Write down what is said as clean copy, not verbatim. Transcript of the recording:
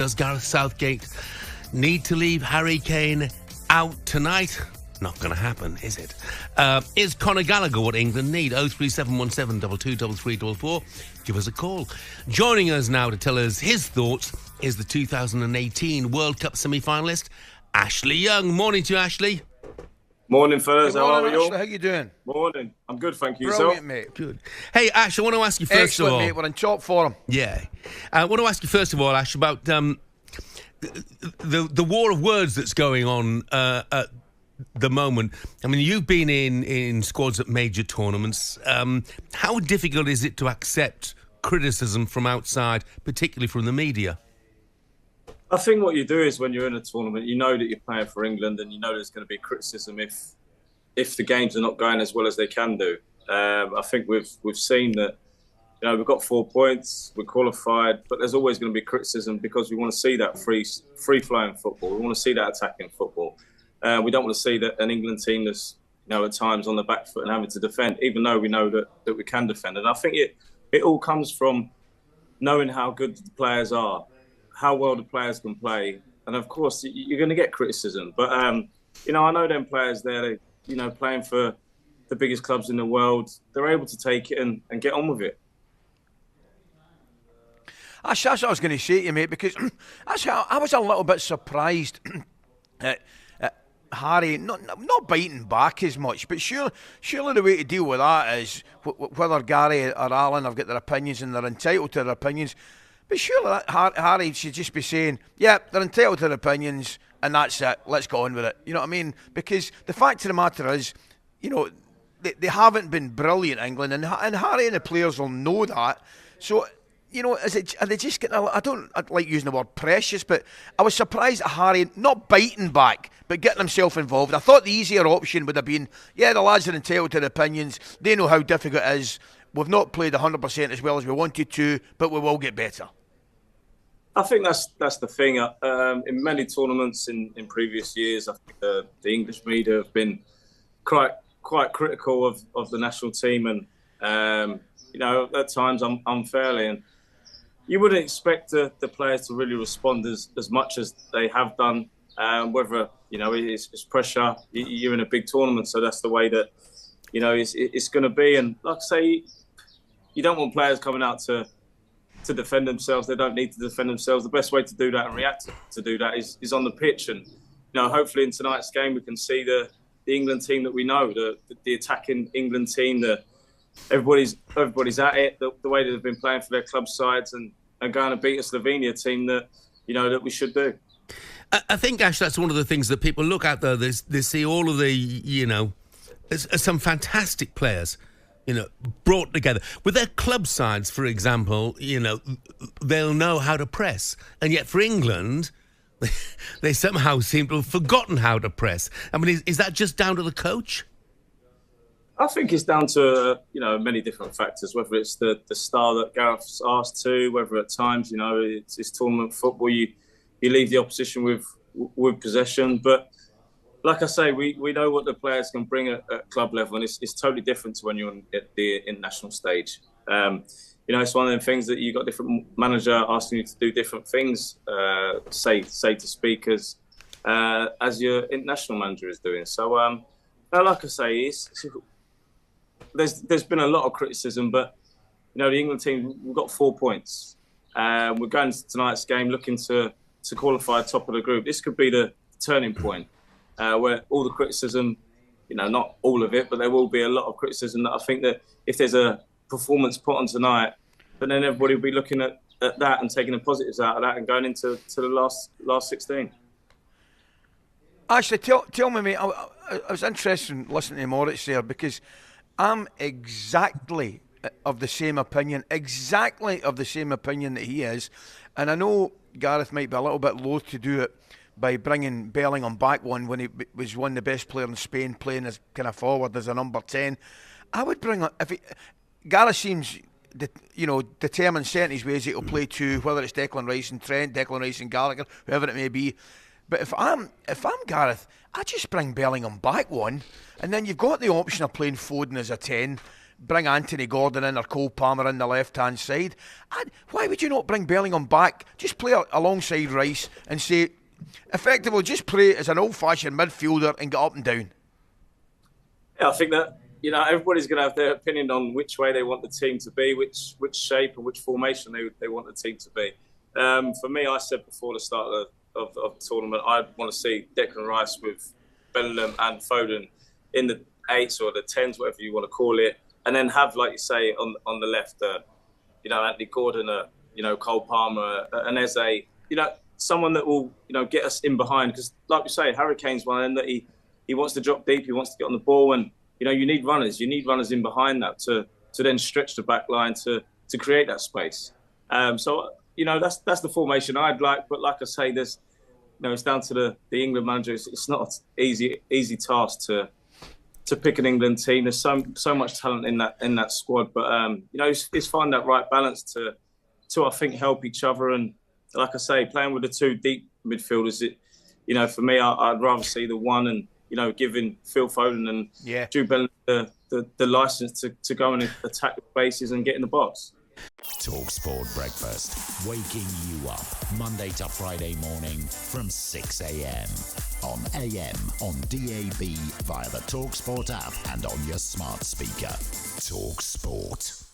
Does Gareth Southgate need to leave Harry Kane out tonight? Not going to happen, is it? Is Conor Gallagher what England need? 03717 223344. Give us a call. Joining us now to tell us his thoughts is the 2018 World Cup semi-finalist, Ashley Young. Morning to you, Ashley. Morning, fellas. Good morning, How are you? Ashley, how you doing? Morning. I'm good, thank you. Brilliant, mate. Good. Hey, Ash, I want to ask you first Excellent, of all. mate. We're in top form. Yeah. I want to ask you first of all, Ash, about the war of words that's going on at the moment. I mean, you've been in squads at major tournaments. How difficult is it to accept criticism from outside, particularly from the media? I think what you do is when you're in a tournament, you know that you're playing for England, and you know there's going to be criticism if the games are not going as well as they can do. I think we've seen that. You know, we've got 4 points, we're qualified, but there's always going to be criticism because we want to see that free-flowing football. We want to see that attacking football. We don't want to see that an England team that's, you know, at times on the back foot and having to defend, even though we know that we can defend. And I think it all comes from knowing how good the players are, how well the players can play. And, of course, you're going to get criticism. But, you know, I know them players there, you know, playing for the biggest clubs in the world, they're able to take it and get on with it. That's what I was going to say to you, mate, because I was a little bit surprised at Harry not biting back as much, but surely the way to deal with that is whether Gary or Alan have got their opinions and they're entitled to their opinions, but surely Harry should just be saying, yeah, they're entitled to their opinions and that's it, let's go on with it. You know what I mean? Because the fact of the matter is, you know, they haven't been brilliant, England, and Harry and the players will know that. So, you know, are they just getting I don't like using the word precious, but I was surprised at Harry not biting back, but getting himself involved. I thought the easier option would have been, yeah, the lads are entitled to their opinions. They know how difficult it is. We've not played 100% as well as we wanted to, but we will get better. I think that's the thing. In many tournaments in previous years, I think the English media have been quite critical of the national team and, you know, at times unfairly. And you wouldn't expect the players to really respond as much as they have done, whether, you know, it's pressure. You're in a big tournament, so that's the way that, you know, it's going to be. And like I say, you don't want players coming out to defend themselves. They don't need to defend themselves. The best way to do that and react to do that is on the pitch. And, you know, hopefully in tonight's game we can see the England team that we know, the attacking England team, everybody's at it, the way that they've been playing for their club sides and going to beat a Slovenia team that, you know, that we should do. I think, Ash, that's one of the things that people look at, though. They see all of the, you know, some fantastic players, you know, brought together. With their club sides, for example, you know, they'll know how to press. And yet for England, they somehow seem to have forgotten how to press. I mean, is that just down to the coach? I think it's down to, you know, many different factors, whether it's the style that Gareth's asked to, whether at times, you know, it's tournament football, you leave the opposition with possession. But like I say, we know what the players can bring at club level, and it's totally different to when you're at the international stage. You know, it's one of them things that you've got different manager asking you to do different things, say to speakers, as your international manager is doing. So, like I say, there's been a lot of criticism, but, you know, the England team, we've got 4 points. We're going to tonight's game looking to qualify top of the group. This could be the turning point where all the criticism, you know, not all of it, but there will be a lot of criticism that I think that if there's a performance put on tonight, but then everybody will be looking at that and taking the positives out of that and going into the last 16. Actually, tell me, mate, I was interested in listening to Moritz there because I'm exactly of the same opinion that he is. And I know Gareth might be a little bit loath to do it by bringing Bellingham back when he was one of the best players in Spain playing as kind of forward as a number 10. I would bring, Gareth seems, you know, determined, set in his ways that he'll play two, whether it's Declan Rice and Trent, Declan Rice and Gallagher, whoever it may be. But if I'm Gareth, I just bring Bellingham back one, and then you've got the option of playing Foden as a 10. bring Anthony Gordon in or Cole Palmer in the left-hand side. And why would you not bring Bellingham back? Just play alongside Rice and say, effectively, just play as an old-fashioned midfielder and get up and down. Yeah, I think that, everybody's going to have their opinion on which way they want the team to be, which shape and which formation they want the team to be. For me, I said before the start of the tournament, I'd want to see Declan Rice with Bellingham and Foden in the 8s or the 10s, whatever you want to call it, and then have, like you say, on the left, Anthony Gordon, Cole Palmer, and Eze, someone that will, get us in behind. Because, like we say, Harry Kane's one of them that he wants to drop deep, he wants to get on the ball, and you need runners. You need runners in behind that to then stretch the back line to create that space. So that's the formation I'd like. But like I say, there's it's down to the England manager. It's not an easy task to pick an England team. There's so much talent in that squad. But it's find that right balance to I think help each other. And like I say, playing with the two deep midfielders, for me, I'd rather see the one and giving Phil Foden and Jude Bellingham the license to go and attack the bases and get in the box. talkSPORT Breakfast, waking you up Monday to Friday morning from 6 a.m. on AM, on DAB, via the talkSPORT app and on your smart speaker. talkSPORT.